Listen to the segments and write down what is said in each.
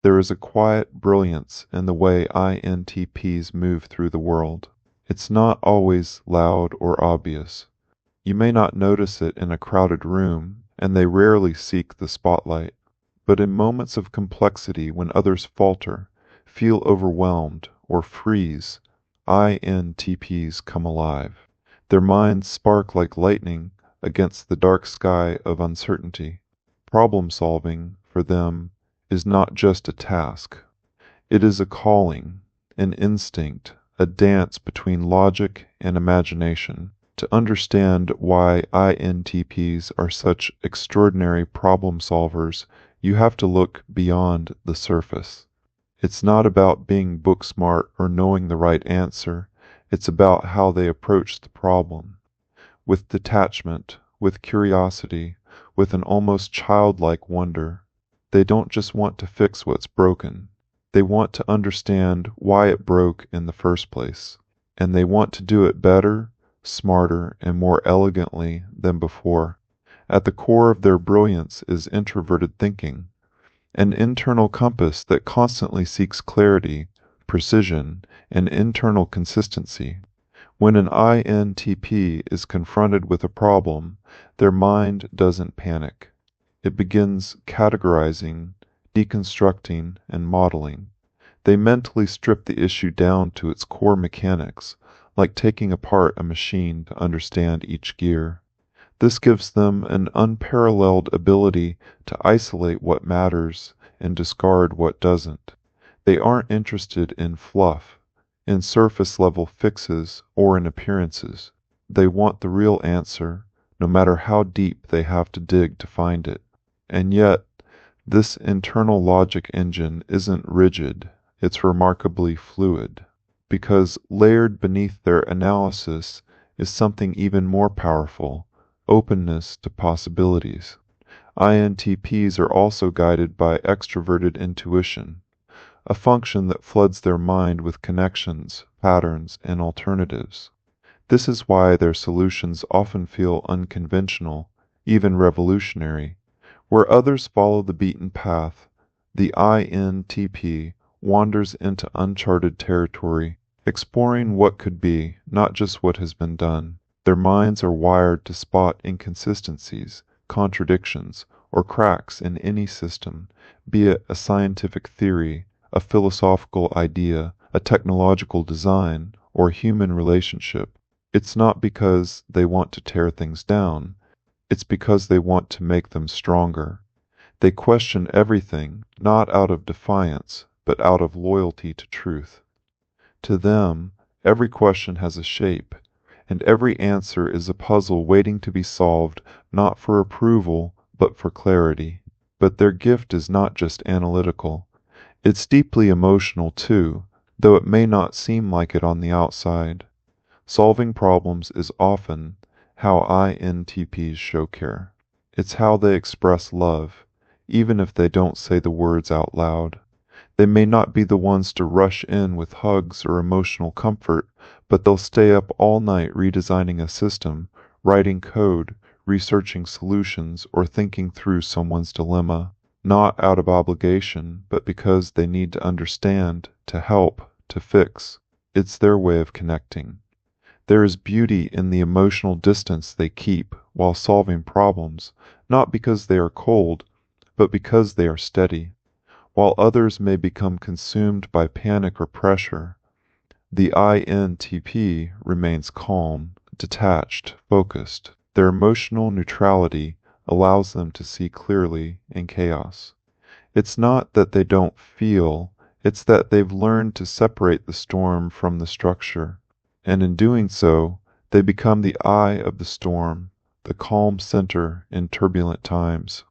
There is a quiet brilliance in the way INTPs move through the world. It's not always loud or obvious. You may not notice it in a crowded room, and they rarely seek the spotlight. But in moments of complexity when others falter, feel overwhelmed, or freeze, INTPs come alive. Their minds spark like lightning against the dark sky of uncertainty. Problem solving, for them, is not just a task. It is a calling, an instinct, a dance between logic and imagination. To understand why INTPs are such extraordinary problem solvers, you have to look beyond the surface. It's not about being book smart or knowing the right answer. It's about how they approach the problem. With detachment, with curiosity, with an almost childlike wonder. They don't just want to fix what's broken. They want to understand why it broke in the first place. And they want to do it better, smarter, and more elegantly than before. At the core of their brilliance is introverted thinking, an internal compass that constantly seeks clarity, precision, and internal consistency. When an INTP is confronted with a problem, their mind doesn't panic. It begins categorizing, deconstructing, and modeling. They mentally strip the issue down to its core mechanics, like taking apart a machine to understand each gear. This gives them an unparalleled ability to isolate what matters and discard what doesn't. They aren't interested in fluff, in surface-level fixes, or in appearances. They want the real answer, no matter how deep they have to dig to find it. And yet, this internal logic engine isn't rigid, it's remarkably fluid, because layered beneath their analysis is something even more powerful: openness to possibilities. INTPs are also guided by extroverted intuition, a function that floods their mind with connections, patterns, and alternatives. This is why their solutions often feel unconventional, even revolutionary. Where others follow the beaten path, the INTP wanders into uncharted territory, exploring what could be, not just what has been done. Their minds are wired to spot inconsistencies, contradictions, or cracks in any system, be it a scientific theory, a philosophical idea, a technological design, or a human relationship. It's not because they want to tear things down. It's because they want to make them stronger. They question everything, not out of defiance, but out of loyalty to truth. To them, every question has a shape, and every answer is a puzzle waiting to be solved, not for approval, but for clarity. But their gift is not just analytical. It's deeply emotional too, though it may not seem like it on the outside. Solving problems is often how INTPs show care. It's how they express love, even if they don't say the words out loud. They may not be the ones to rush in with hugs or emotional comfort, but they'll stay up all night redesigning a system, writing code, researching solutions, or thinking through someone's dilemma, not out of obligation, but because they need to understand, to help, to fix. It's their way of connecting. There is beauty in the emotional distance they keep while solving problems, not because they are cold, but because they are steady. While others may become consumed by panic or pressure, the INTP remains calm, detached, focused. Their emotional neutrality allows them to see clearly in chaos. It's not that they don't feel, it's that they've learned to separate the storm from the structure. And in doing so, they become the eye of the storm, the calm center in turbulent times.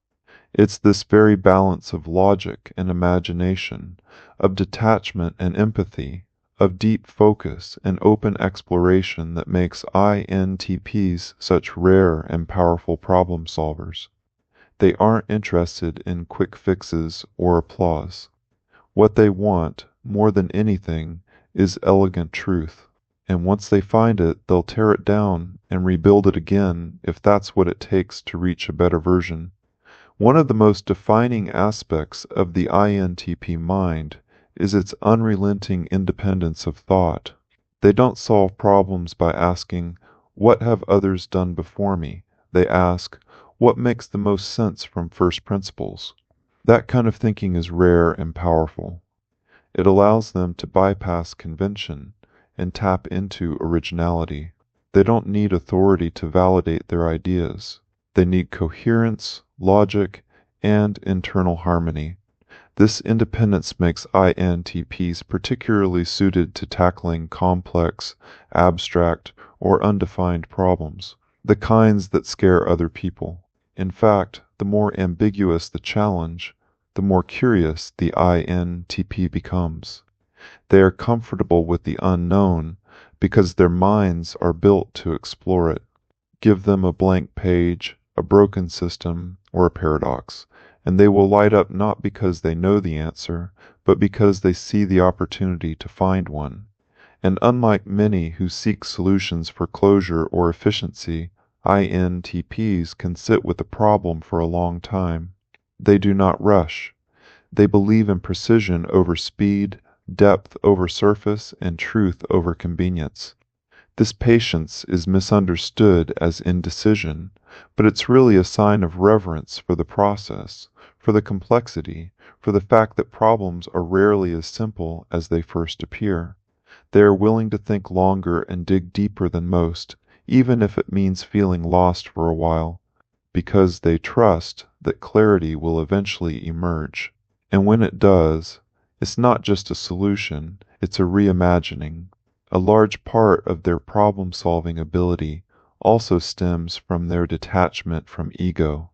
It's this very balance of logic and imagination, of detachment and empathy, of deep focus and open exploration that makes INTPs such rare and powerful problem solvers. They aren't interested in quick fixes or applause. What they want, more than anything, is elegant truth. And once they find it, they'll tear it down and rebuild it again if that's what it takes to reach a better version. One of the most defining aspects of the INTP mind is its unrelenting independence of thought. They don't solve problems by asking, "What have others done before me?" They ask, "What makes the most sense from first principles?" That kind of thinking is rare and powerful. It allows them to bypass convention and tap into originality. They don't need authority to validate their ideas. They need coherence, logic, and internal harmony. This independence makes INTPs particularly suited to tackling complex, abstract, or undefined problems, the kinds that scare other people. In fact, the more ambiguous the challenge, the more curious the INTP becomes. They are comfortable with the unknown because their minds are built to explore it. Give them a blank page, a broken system, or a paradox, and they will light up not because they know the answer, but because they see the opportunity to find one. And unlike many who seek solutions for closure or efficiency, INTPs can sit with a problem for a long time. They do not rush. They believe in precision over speed, depth over surface, and truth over convenience. This patience is misunderstood as indecision, but it's really a sign of reverence for the process, for the complexity, for the fact that problems are rarely as simple as they first appear. They are willing to think longer and dig deeper than most, even if it means feeling lost for a while, because they trust that clarity will eventually emerge. And when it does, it's not just a solution, it's a reimagining. A large part of their problem-solving ability also stems from their detachment from ego.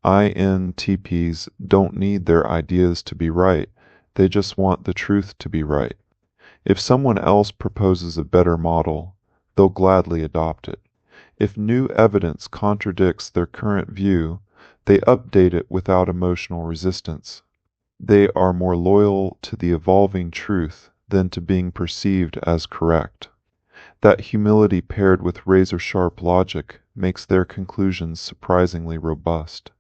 INTPs don't need their ideas to be right, they just want the truth to be right. If someone else proposes a better model, they'll gladly adopt it. If new evidence contradicts their current view, they update it without emotional resistance. They are more loyal to the evolving truth than to being perceived as correct. That humility paired with razor-sharp logic makes their conclusions surprisingly robust.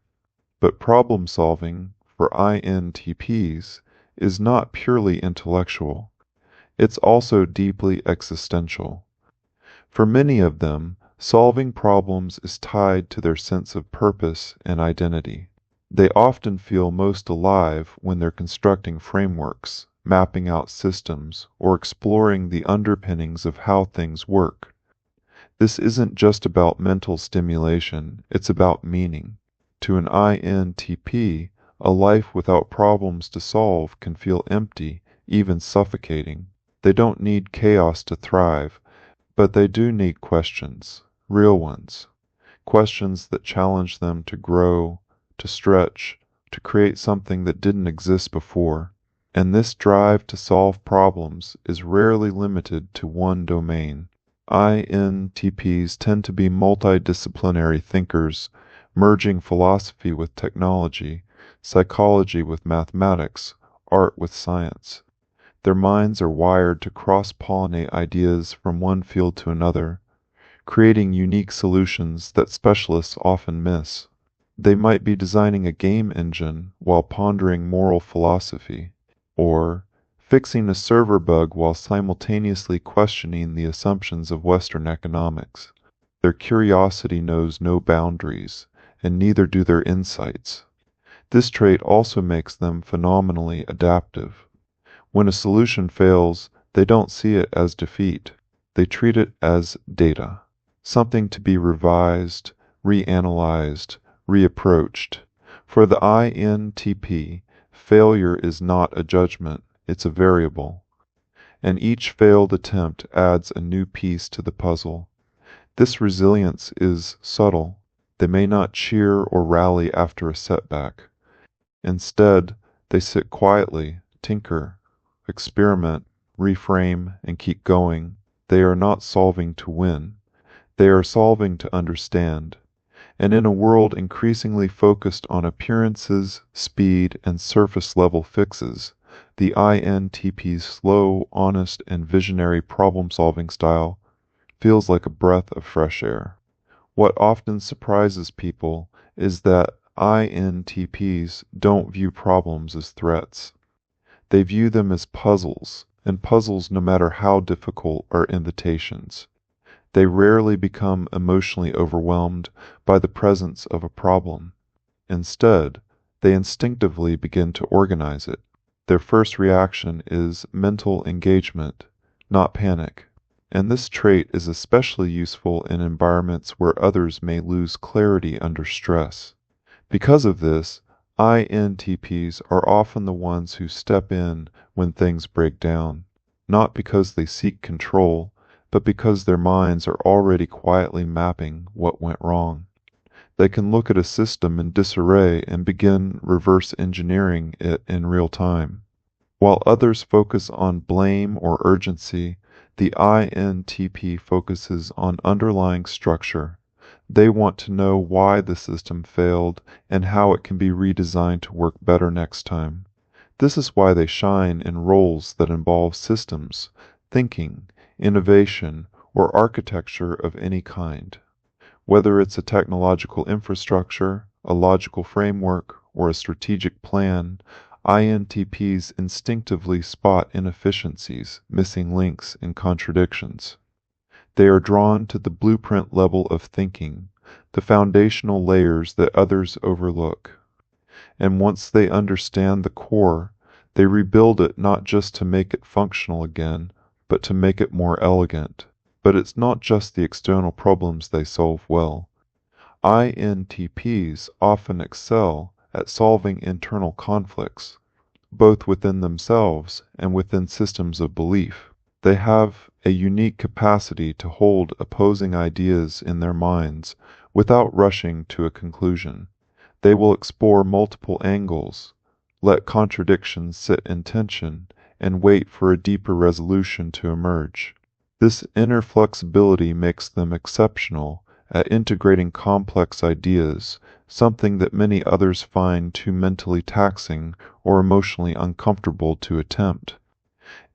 But problem-solving, for INTPs, is not purely intellectual. It's also deeply existential. For many of them, solving problems is tied to their sense of purpose and identity. They often feel most alive when they're constructing frameworks, mapping out systems, or exploring the underpinnings of how things work. This isn't just about mental stimulation, it's about meaning. To an INTP, a life without problems to solve can feel empty, even suffocating. They don't need chaos to thrive, but they do need questions, real ones. Questions that challenge them to grow, to stretch, to create something that didn't exist before. And this drive to solve problems is rarely limited to one domain. INTPs tend to be multidisciplinary thinkers, merging philosophy with technology, psychology with mathematics, art with science. Their minds are wired to cross-pollinate ideas from one field to another, creating unique solutions that specialists often miss. They might be designing a game engine while pondering moral philosophy, or fixing a server bug while simultaneously questioning the assumptions of Western economics. Their curiosity knows no boundaries, and neither do their insights. This trait also makes them phenomenally adaptive. When a solution fails, they don't see it as defeat. They treat it as data, something to be revised, reanalyzed, reapproached. For the INTP, failure is not a judgment, it's a variable, and each failed attempt adds a new piece to the puzzle. This resilience is subtle. They may not cheer or rally after a setback. Instead, they sit quietly, tinker, experiment, reframe, and keep going. They are not solving to win. They are solving to understand. And in a world increasingly focused on appearances, speed, and surface-level fixes, the INTP's slow, honest, and visionary problem-solving style feels like a breath of fresh air. What often surprises people is that INTPs don't view problems as threats. They view them as puzzles, and puzzles, no matter how difficult, are invitations. They rarely become emotionally overwhelmed by the presence of a problem. Instead, they instinctively begin to organize it. Their first reaction is mental engagement, not panic. And this trait is especially useful in environments where others may lose clarity under stress. Because of this, INTPs are often the ones who step in when things break down, not because they seek control, but because their minds are already quietly mapping what went wrong. They can look at a system in disarray and begin reverse engineering it in real time. While others focus on blame or urgency, the INTP focuses on underlying structure. They want to know why the system failed and how it can be redesigned to work better next time. This is why they shine in roles that involve systems, thinking, innovation, or architecture of any kind. Whether it's a technological infrastructure, a logical framework, or a strategic plan, INTPs instinctively spot inefficiencies, missing links, and contradictions. They are drawn to the blueprint level of thinking, the foundational layers that others overlook. And once they understand the core, they rebuild it not just to make it functional again, but to make it more elegant. But it's not just the external problems they solve well. INTPs often excel at solving internal conflicts, both within themselves and within systems of belief. They have a unique capacity to hold opposing ideas in their minds without rushing to a conclusion. They will explore multiple angles, let contradictions sit in tension, and wait for a deeper resolution to emerge. This inner flexibility makes them exceptional at integrating complex ideas, something that many others find too mentally taxing or emotionally uncomfortable to attempt.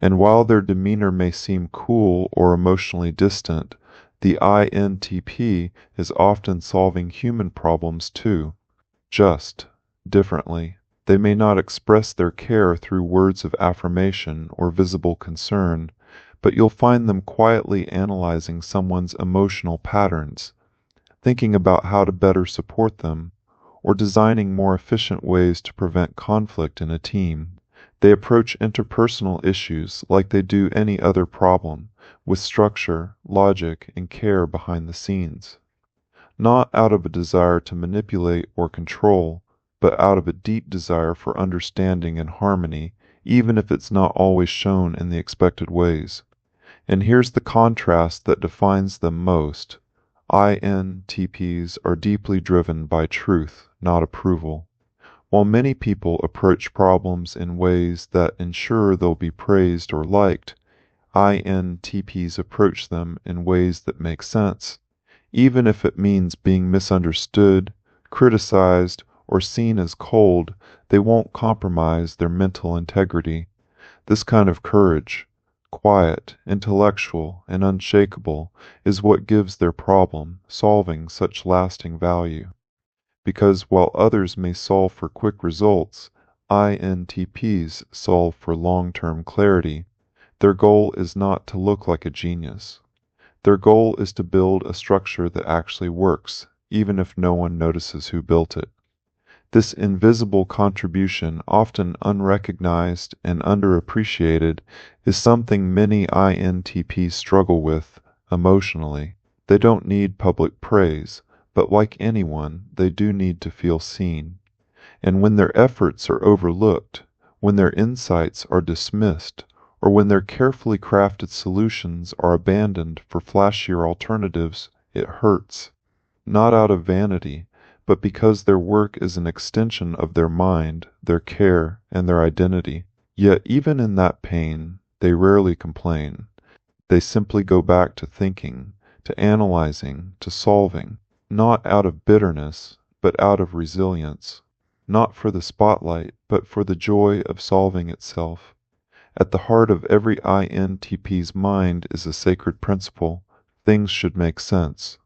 And while their demeanor may seem cool or emotionally distant, the INTP is often solving human problems too, just differently. They may not express their care through words of affirmation or visible concern, but you'll find them quietly analyzing someone's emotional patterns, thinking about how to better support them, or designing more efficient ways to prevent conflict in a team. They approach interpersonal issues like they do any other problem, with structure, logic, and care behind the scenes. Not out of a desire to manipulate or control, but out of a deep desire for understanding and harmony, even if it's not always shown in the expected ways. And here's the contrast that defines them most. INTPs are deeply driven by truth, not approval. While many people approach problems in ways that ensure they'll be praised or liked, INTPs approach them in ways that make sense, even if it means being misunderstood, criticized, or seen as cold. They won't compromise their mental integrity. This kind of courage, quiet, intellectual, and unshakable, is what gives their problem solving such lasting value. Because while others may solve for quick results, INTPs solve for long-term clarity. Their goal is not to look like a genius. Their goal is to build a structure that actually works, even if no one notices who built it. This invisible contribution, often unrecognized and underappreciated, is something many INTPs struggle with emotionally. They don't need public praise, but like anyone, they do need to feel seen. And when their efforts are overlooked, when their insights are dismissed, or when their carefully crafted solutions are abandoned for flashier alternatives, it hurts. Not out of vanity, but because their work is an extension of their mind, their care, and their identity. Yet even in that pain, they rarely complain. They simply go back to thinking, to analyzing, to solving, not out of bitterness, but out of resilience, not for the spotlight, but for the joy of solving itself. At the heart of every INTP's mind is a sacred principle: things should make sense.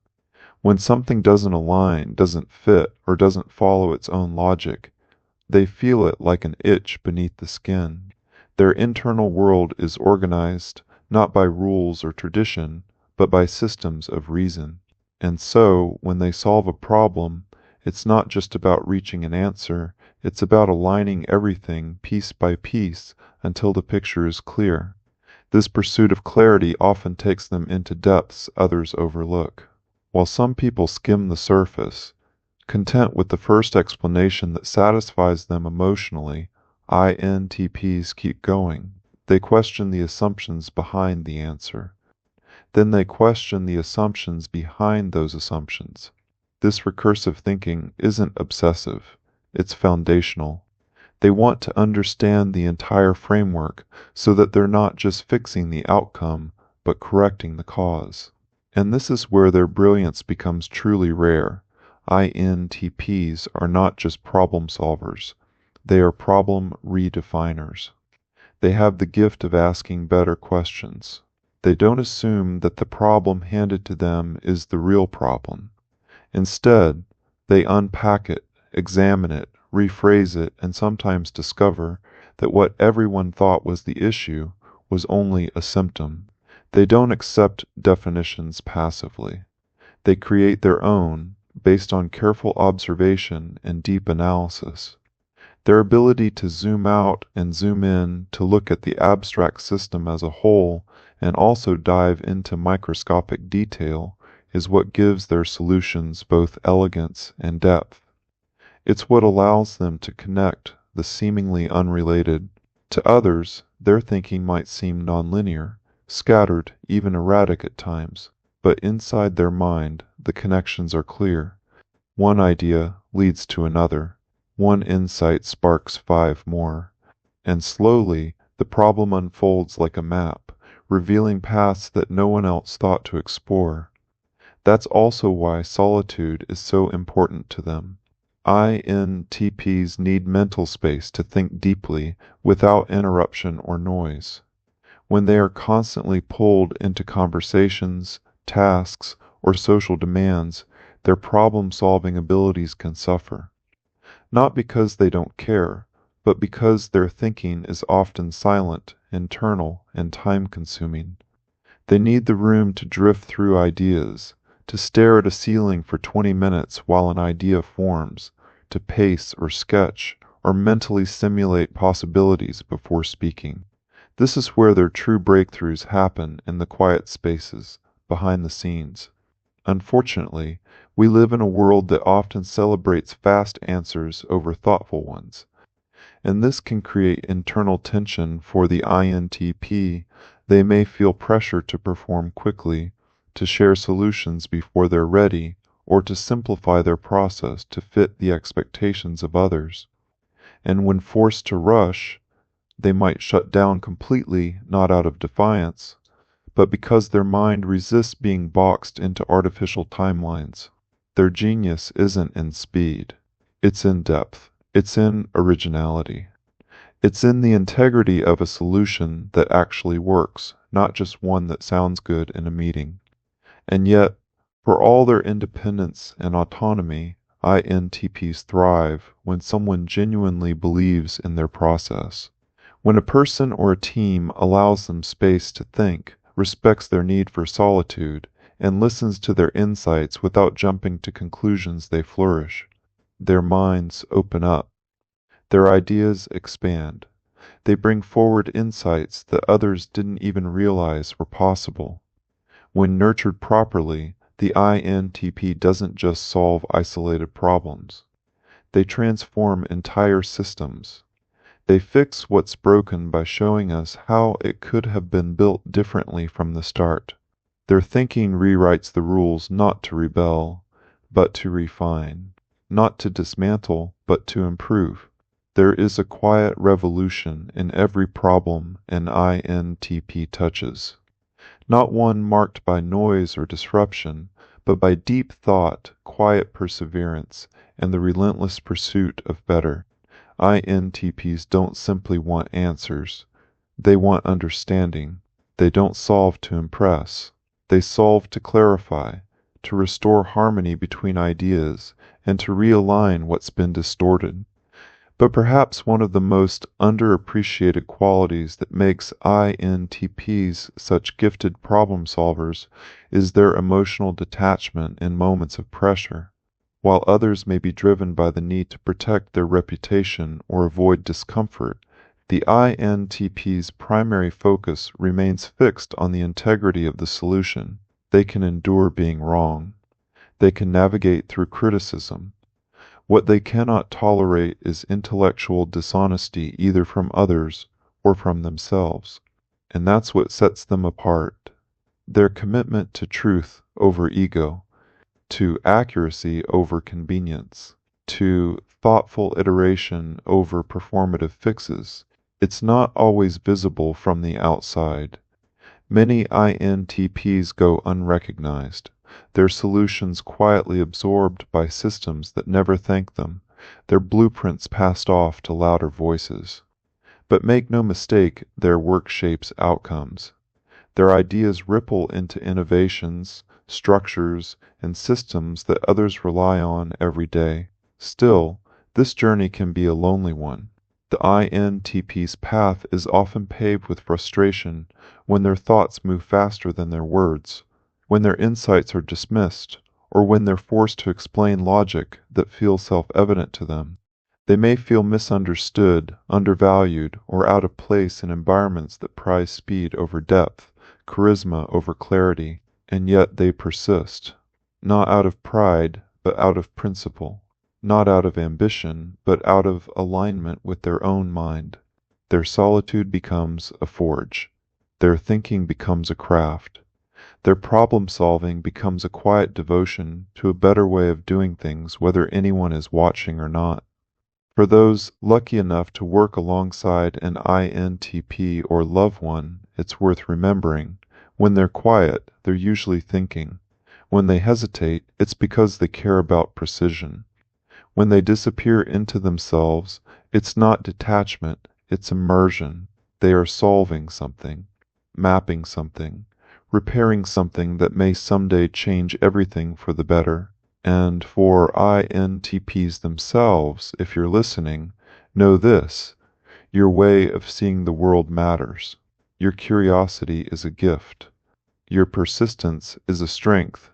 When something doesn't align, doesn't fit, or doesn't follow its own logic, they feel it like an itch beneath the skin. Their internal world is organized not by rules or tradition, but by systems of reason. And so, when they solve a problem, it's not just about reaching an answer, it's about aligning everything piece by piece until the picture is clear. This pursuit of clarity often takes them into depths others overlook. While some people skim the surface, content with the first explanation that satisfies them emotionally, INTPs keep going. They question the assumptions behind the answer. Then they question the assumptions behind those assumptions. This recursive thinking isn't obsessive, it's foundational. They want to understand the entire framework so that they're not just fixing the outcome, but correcting the cause. And this is where their brilliance becomes truly rare. INTPs are not just problem solvers, they are problem redefiners. They have the gift of asking better questions. They don't assume that the problem handed to them is the real problem. Instead, they unpack it, examine it, rephrase it, and sometimes discover that what everyone thought was the issue was only a symptom. They don't accept definitions passively. They create their own, based on careful observation and deep analysis. Their ability to zoom out and zoom in to look at the abstract system as a whole and also dive into microscopic detail is what gives their solutions both elegance and depth. It's what allows them to connect the seemingly unrelated. To others, their thinking might seem nonlinear, scattered, even erratic at times, but inside their mind, the connections are clear. One idea leads to another. One insight sparks 5 more. And slowly, the problem unfolds like a map, revealing paths that no one else thought to explore. That's also why solitude is so important to them. INTPs need mental space to think deeply without interruption or noise. When they are constantly pulled into conversations, tasks, or social demands, their problem-solving abilities can suffer. Not because they don't care, but because their thinking is often silent, internal, and time-consuming. They need the room to drift through ideas, to stare at a ceiling for 20 minutes while an idea forms, to pace or sketch, or mentally simulate possibilities before speaking. This is where their true breakthroughs happen, in the quiet spaces, behind the scenes. Unfortunately, we live in a world that often celebrates fast answers over thoughtful ones, and this can create internal tension for the INTP. They may feel pressure to perform quickly, to share solutions before they're ready, or to simplify their process to fit the expectations of others. And when forced to rush, they might shut down completely, not out of defiance, but because their mind resists being boxed into artificial timelines. Their genius isn't in speed. It's in depth. It's in originality. It's in the integrity of a solution that actually works, not just one that sounds good in a meeting. And yet, for all their independence and autonomy, INTPs thrive when someone genuinely believes in their process. When a person or a team allows them space to think, respects their need for solitude, and listens to their insights without jumping to conclusions, they flourish. Their minds open up. Their ideas expand. They bring forward insights that others didn't even realize were possible. When nurtured properly, the INTP doesn't just solve isolated problems. They transform entire systems. They fix what's broken by showing us how it could have been built differently from the start. Their thinking rewrites the rules not to rebel, but to refine, not to dismantle, but to improve. There is a quiet revolution in every problem an INTP touches, not one marked by noise or disruption, but by deep thought, quiet perseverance, and the relentless pursuit of better. INTPs don't simply want answers. They want understanding. They don't solve to impress. They solve to clarify, to restore harmony between ideas, and to realign what's been distorted. But perhaps one of the most underappreciated qualities that makes INTPs such gifted problem solvers is their emotional detachment in moments of pressure. While others may be driven by the need to protect their reputation or avoid discomfort, the INTP's primary focus remains fixed on the integrity of the solution. They can endure being wrong. They can navigate through criticism. What they cannot tolerate is intellectual dishonesty either from others or from themselves. And that's what sets them apart. Their commitment to truth over ego, to accuracy over convenience, to thoughtful iteration over performative fixes. It's not always visible from the outside. Many INTPs go unrecognized, their solutions quietly absorbed by systems that never thank them, their blueprints passed off to louder voices. But make no mistake, their work shapes outcomes. Their ideas ripple into innovations, structures, and systems that others rely on every day. Still, this journey can be a lonely one. The INTP's path is often paved with frustration when their thoughts move faster than their words, when their insights are dismissed, or when they're forced to explain logic that feels self-evident to them. They may feel misunderstood, undervalued, or out of place in environments that prize speed over depth, charisma over clarity, and yet they persist, not out of pride, but out of principle. Not out of ambition, but out of alignment with their own mind. Their solitude becomes a forge. Their thinking becomes a craft. Their problem solving becomes a quiet devotion to a better way of doing things, whether anyone is watching or not. For those lucky enough to work alongside an INTP or love one, it's worth remembering. When they're quiet, they're usually thinking. When they hesitate, it's because they care about precision. When they disappear into themselves, it's not detachment, it's immersion. They are solving something, mapping something, repairing something that may someday change everything for the better. And for INTPs themselves, if you're listening, know this: your way of seeing the world matters. Your curiosity is a gift. Your persistence is a strength.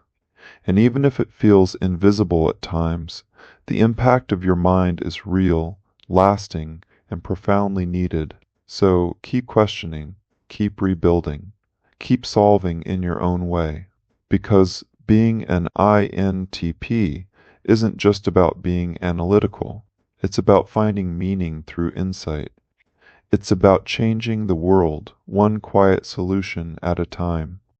And even if it feels invisible at times, the impact of your mind is real, lasting, and profoundly needed. So keep questioning, keep rebuilding, keep solving in your own way. Because being an INTP isn't just about being analytical. It's about finding meaning through insight. It's about changing the world, one quiet solution at a time.